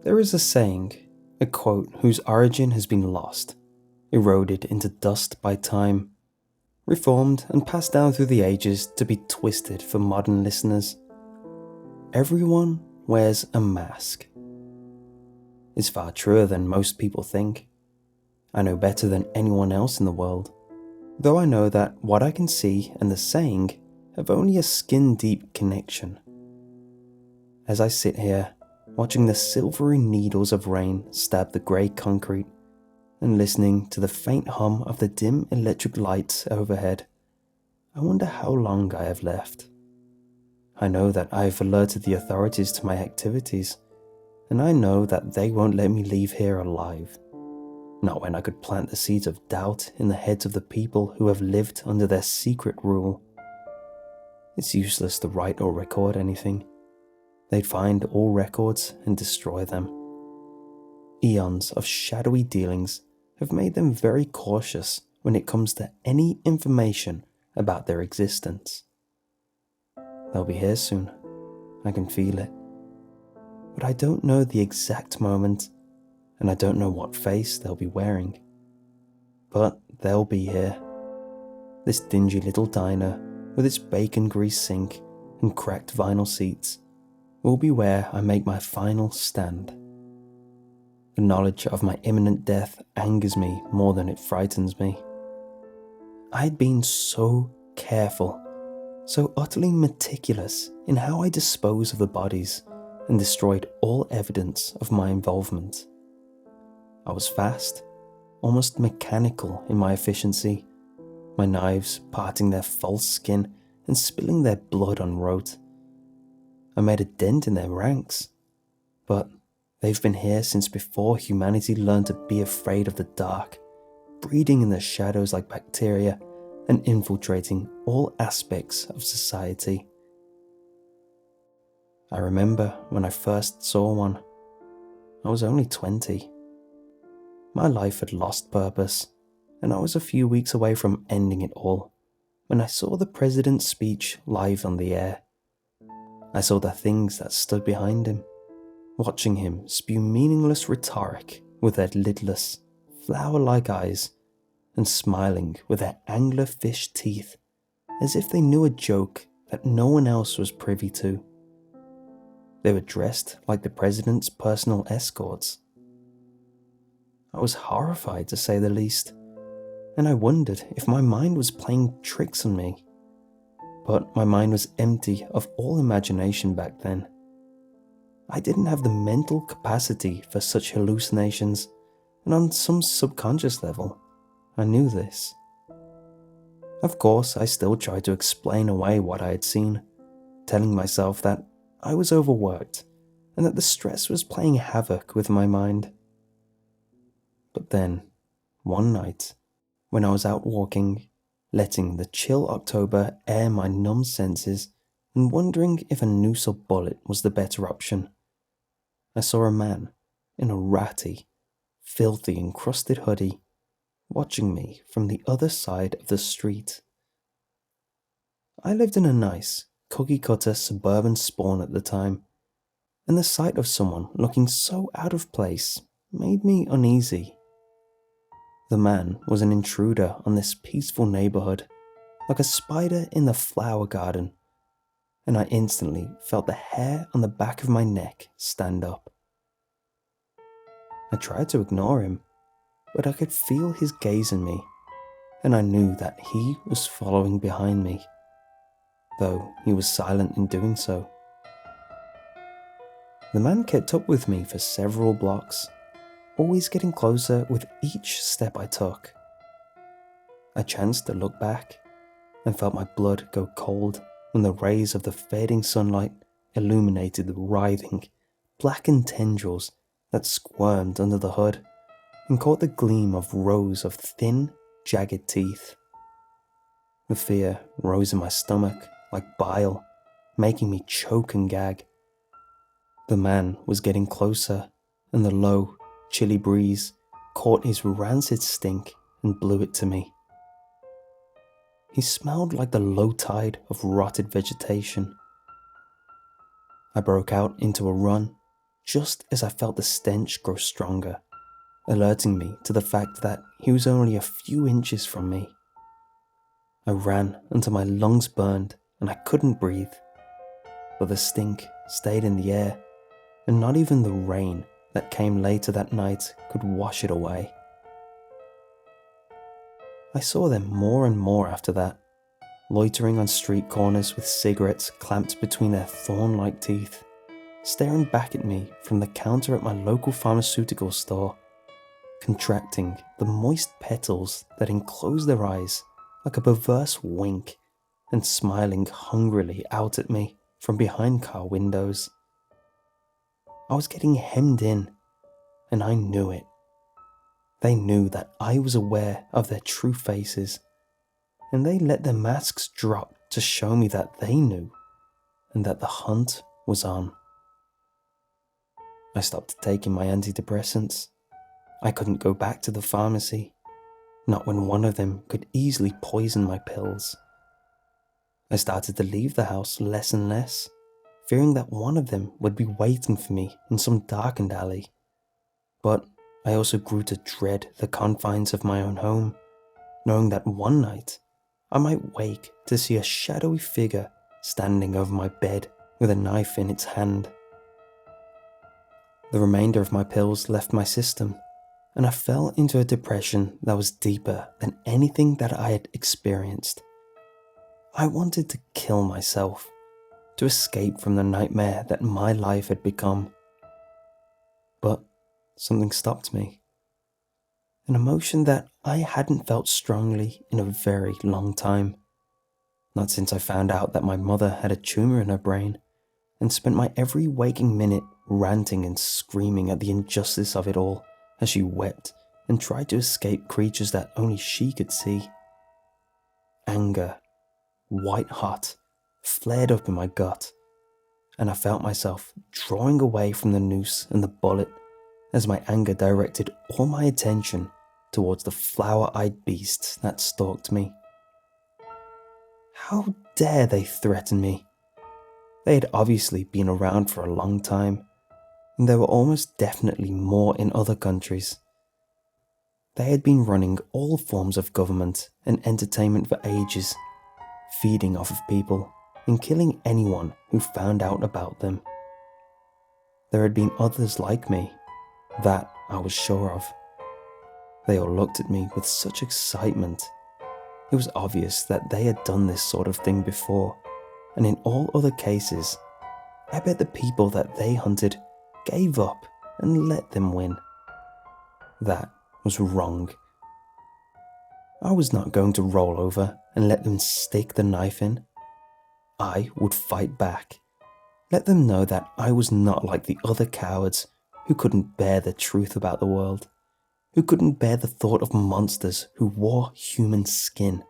There is a saying, a quote whose origin has been lost, eroded into dust by time, reformed and passed down through the ages to be twisted for modern listeners. Everyone wears a mask. It's far truer than most people think. I know better than anyone else in the world, though I know that what I can see and the saying have only a skin-deep connection. As I sit here, watching the silvery needles of rain stab the grey concrete and listening to the faint hum of the dim electric lights overhead, I wonder how long I have left. I know that I have alerted the authorities to my activities, and I know that they won't let me leave here alive. Not when I could plant the seeds of doubt in the heads of the people who have lived under their secret rule. It's useless to write or record anything. They'd find all records and destroy them. Eons of shadowy dealings have made them very cautious when it comes to any information about their existence. They'll be here soon. I can feel it. But I don't know the exact moment, and I don't know what face they'll be wearing. But they'll be here. This dingy little diner with its bacon grease sink and cracked vinyl seats will be where I make my final stand. The knowledge of my imminent death angers me more than it frightens me. I'd been so careful, so utterly meticulous in how I dispose of the bodies and destroyed all evidence of my involvement. I was fast, almost mechanical in my efficiency, my knives parting their false skin and spilling their blood on rote. I made a dent in their ranks, but they've been here since before humanity learned to be afraid of the dark, breeding in the shadows like bacteria and infiltrating all aspects of society. I remember when I first saw one. I was only 20. My life had lost purpose, and I was a few weeks away from ending it all when I saw the president's speech live on the air. I saw the things that stood behind him, watching him spew meaningless rhetoric with their lidless, flower-like eyes and smiling with their anglerfish teeth as if they knew a joke that no one else was privy to. They were dressed like the president's personal escorts. I was horrified, to say the least, and I wondered if my mind was playing tricks on me. But my mind was empty of all imagination back then. I didn't have the mental capacity for such hallucinations, and on some subconscious level, I knew this. Of course, I still tried to explain away what I had seen, telling myself that I was overworked and that the stress was playing havoc with my mind. But then, one night, when I was out walking, letting the chill October air my numb senses and wondering if a noose or bullet was the better option, I saw a man in a ratty, filthy encrusted hoodie watching me from the other side of the street. I lived in a nice, cookie-cutter suburban spawn at the time, and the sight of someone looking so out of place made me uneasy. The man was an intruder on this peaceful neighborhood, like a spider in the flower garden, and I instantly felt the hair on the back of my neck stand up. I tried to ignore him, but I could feel his gaze on me, and I knew that he was following behind me, though he was silent in doing so. The man kept up with me for several blocks, always getting closer with each step I took. I chanced to look back and felt my blood go cold when the rays of the fading sunlight illuminated the writhing, blackened tendrils that squirmed under the hood and caught the gleam of rows of thin, jagged teeth. The fear rose in my stomach like bile, making me choke and gag. The man was getting closer, and the low, chilly breeze caught his rancid stink and blew it to me. He smelled like the low tide of rotted vegetation. I broke out into a run, just as I felt the stench grow stronger, alerting me to the fact that he was only a few inches from me. I ran until my lungs burned and I couldn't breathe, but the stink stayed in the air, and not even the rain that came later that night could wash it away. I saw them more and more after that, loitering on street corners with cigarettes clamped between their thorn-like teeth, staring back at me from the counter at my local pharmaceutical store, contracting the moist petals that enclosed their eyes like a perverse wink, and smiling hungrily out at me from behind car windows. I was getting hemmed in, and I knew it. They knew that I was aware of their true faces, and they let their masks drop to show me that they knew, and that the hunt was on. I stopped taking my antidepressants. I couldn't go back to the pharmacy, not when one of them could easily poison my pills. I started to leave the house less and less, fearing that one of them would be waiting for me in some darkened alley. But I also grew to dread the confines of my own home, knowing that one night I might wake to see a shadowy figure standing over my bed with a knife in its hand. The remainder of my pills left my system, and I fell into a depression that was deeper than anything that I had experienced. I wanted to kill myself, to escape from the nightmare that my life had become. But something stopped me. An emotion that I hadn't felt strongly in a very long time. Not since I found out that my mother had a tumor in her brain and spent my every waking minute ranting and screaming at the injustice of it all as she wept and tried to escape creatures that only she could see. Anger, white hot, flared up in my gut, and I felt myself drawing away from the noose and the bullet as my anger directed all my attention towards the flower-eyed beasts that stalked me. How dare they threaten me? They had obviously been around for a long time, and there were almost definitely more in other countries. They had been running all forms of government and entertainment for ages, feeding off of people and killing anyone who found out about them. There had been others like me, that I was sure of. They all looked at me with such excitement. It was obvious that they had done this sort of thing before, and in all other cases, I bet the people that they hunted gave up and let them win. That was wrong. I was not going to roll over and let them stick the knife in. I would fight back. Let them know that I was not like the other cowards who couldn't bear the truth about the world, who couldn't bear the thought of monsters who wore human skin.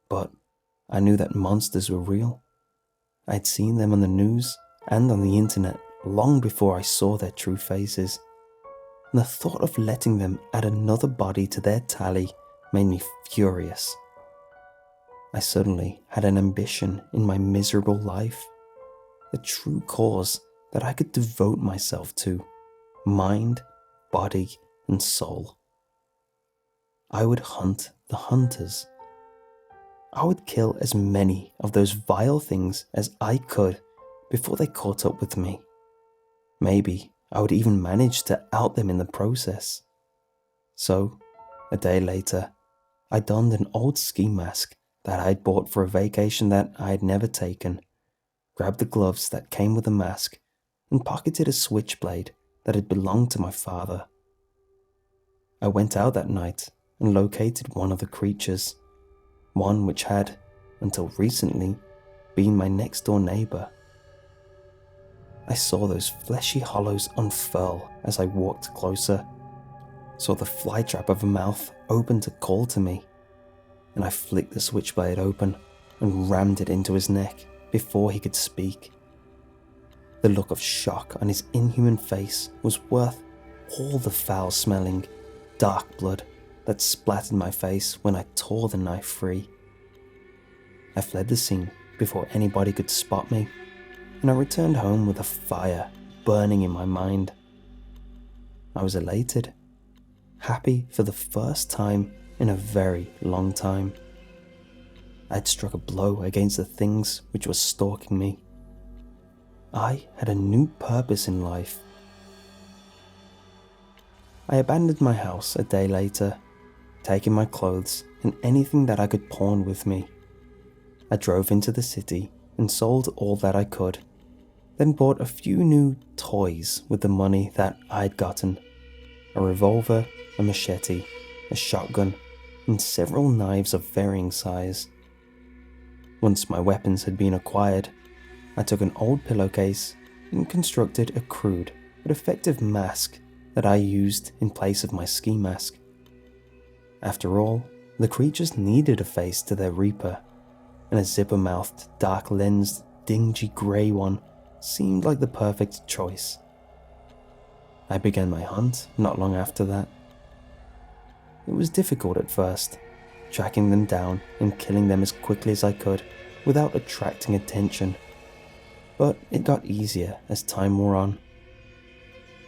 But I knew that monsters were real. I'd seen them on the news and on the internet long before I saw their true faces, and the thought of letting them add another body to their tally made me furious. I suddenly had an ambition in my miserable life, a true cause that I could devote myself to, mind, body, and soul. I would hunt the hunters. I would kill as many of those vile things as I could before they caught up with me. Maybe I would even manage to out them in the process. So, a day later, I donned an old ski mask that I had bought for a vacation that I had never taken, grabbed the gloves that came with the mask, and pocketed a switchblade that had belonged to my father. I went out that night and located one of the creatures, one which had, until recently, been my next-door neighbor. I saw those fleshy hollows unfurl as I walked closer, saw the flytrap of a mouth open to call to me, and I flicked the switchblade open and rammed it into his neck before he could speak. The look of shock on his inhuman face was worth all the foul-smelling, dark blood that splattered my face when I tore the knife free. I fled the scene before anybody could spot me, and I returned home with a fire burning in my mind. I was elated, happy for the first time in a very long time. I'd struck a blow against the things which were stalking me. I had a new purpose in life. I abandoned my house a day later, taking my clothes and anything that I could pawn with me. I drove into the city and sold all that I could, then bought a few new toys with the money that I'd gotten: a revolver, a machete, a shotgun, and several knives of varying size. Once my weapons had been acquired, I took an old pillowcase and constructed a crude but effective mask that I used in place of my ski mask. After all, the creatures needed a face to their reaper, and a zipper-mouthed, dark-lensed, dingy grey one seemed like the perfect choice. I began my hunt not long after that. It was difficult at first, tracking them down and killing them as quickly as I could without attracting attention, but it got easier as time wore on.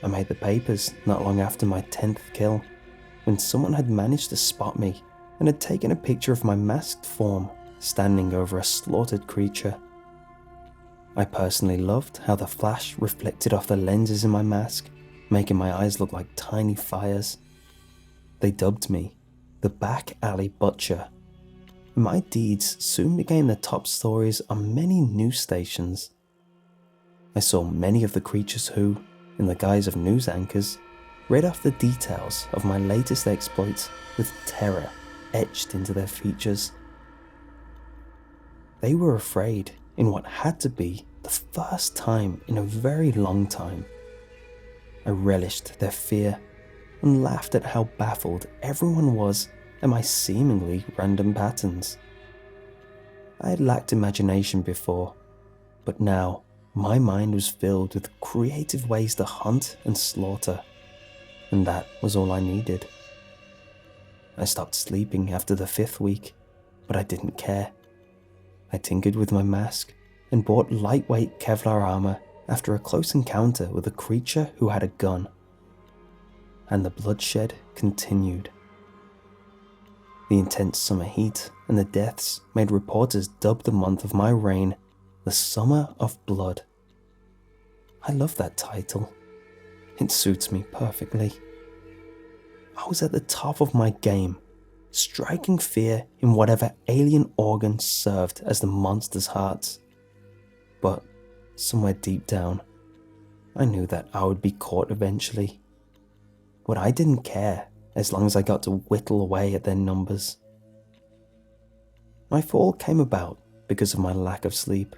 I made the papers not long after my 10th kill, when someone had managed to spot me and had taken a picture of my masked form standing over a slaughtered creature. I personally loved how the flash reflected off the lenses in my mask, making my eyes look like tiny fires. They dubbed me the Back Alley Butcher. My deeds soon became the top stories on many news stations. I saw many of the creatures who, in the guise of news anchors, read off the details of my latest exploits with terror etched into their features. They were afraid in what had to be the first time in a very long time. I relished their fear and laughed at how baffled everyone was at my seemingly random patterns. I had lacked imagination before, but now my mind was filled with creative ways to hunt and slaughter, and that was all I needed. I stopped sleeping after the 5th week, but I didn't care. I tinkered with my mask and bought lightweight Kevlar armor after a close encounter with a creature who had a gun. And the bloodshed continued. The intense summer heat and the deaths made reporters dub the month of my reign the Summer of Blood. I love that title. It suits me perfectly. I was at the top of my game, striking fear in whatever alien organ served as the monster's hearts. But somewhere deep down, I knew that I would be caught eventually. But I didn't care as long as I got to whittle away at their numbers. My fall came about because of my lack of sleep.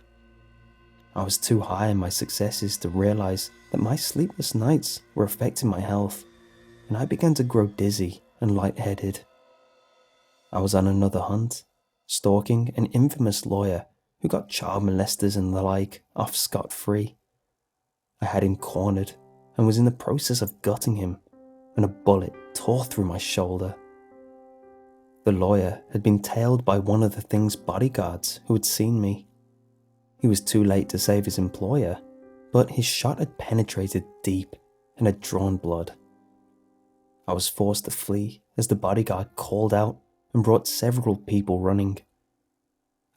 I was too high in my successes to realize that my sleepless nights were affecting my health, and I began to grow dizzy and lightheaded. I was on another hunt, stalking an infamous lawyer who got child molesters and the like off scot-free. I had him cornered and was in the process of gutting him when a bullet tore through my shoulder. The lawyer had been tailed by one of the thing's bodyguards who had seen me. He was too late to save his employer, but his shot had penetrated deep and had drawn blood. I was forced to flee as the bodyguard called out and brought several people running.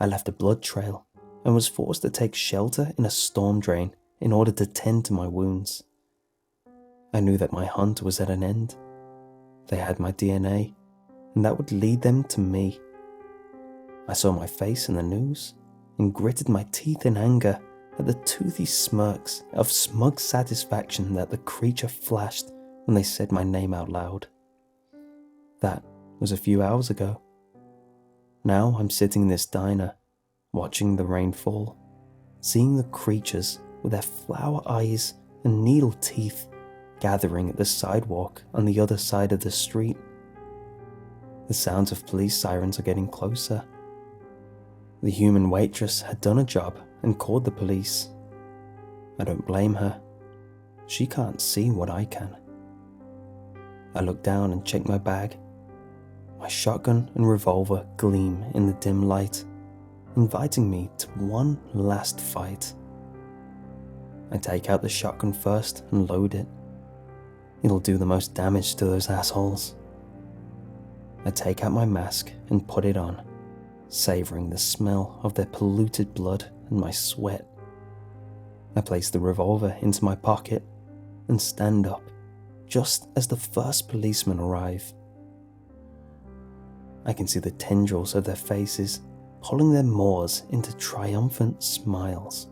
I left a blood trail and was forced to take shelter in a storm drain in order to tend to my wounds. I knew that my hunt was at an end. They had my DNA, and that would lead them to me. I saw my face in the news and gritted my teeth in anger at the toothy smirks of smug satisfaction that the creature flashed when they said my name out loud. That was a few hours ago. Now I'm sitting in this diner, watching the rain fall, seeing the creatures with their flower eyes and needle teeth gathering at the sidewalk on the other side of the street. The sounds of police sirens are getting closer. The human waitress had done a job and called the police. I don't blame her. She can't see what I can. I look down and check my bag. My shotgun and revolver gleam in the dim light, inviting me to one last fight. I take out the shotgun first and load it. It'll do the most damage to those assholes. I take out my mask and put it on, savoring the smell of their polluted blood and my sweat. I place the revolver into my pocket and stand up just as the first policemen arrive. I can see the tendrils of their faces pulling their maws into triumphant smiles.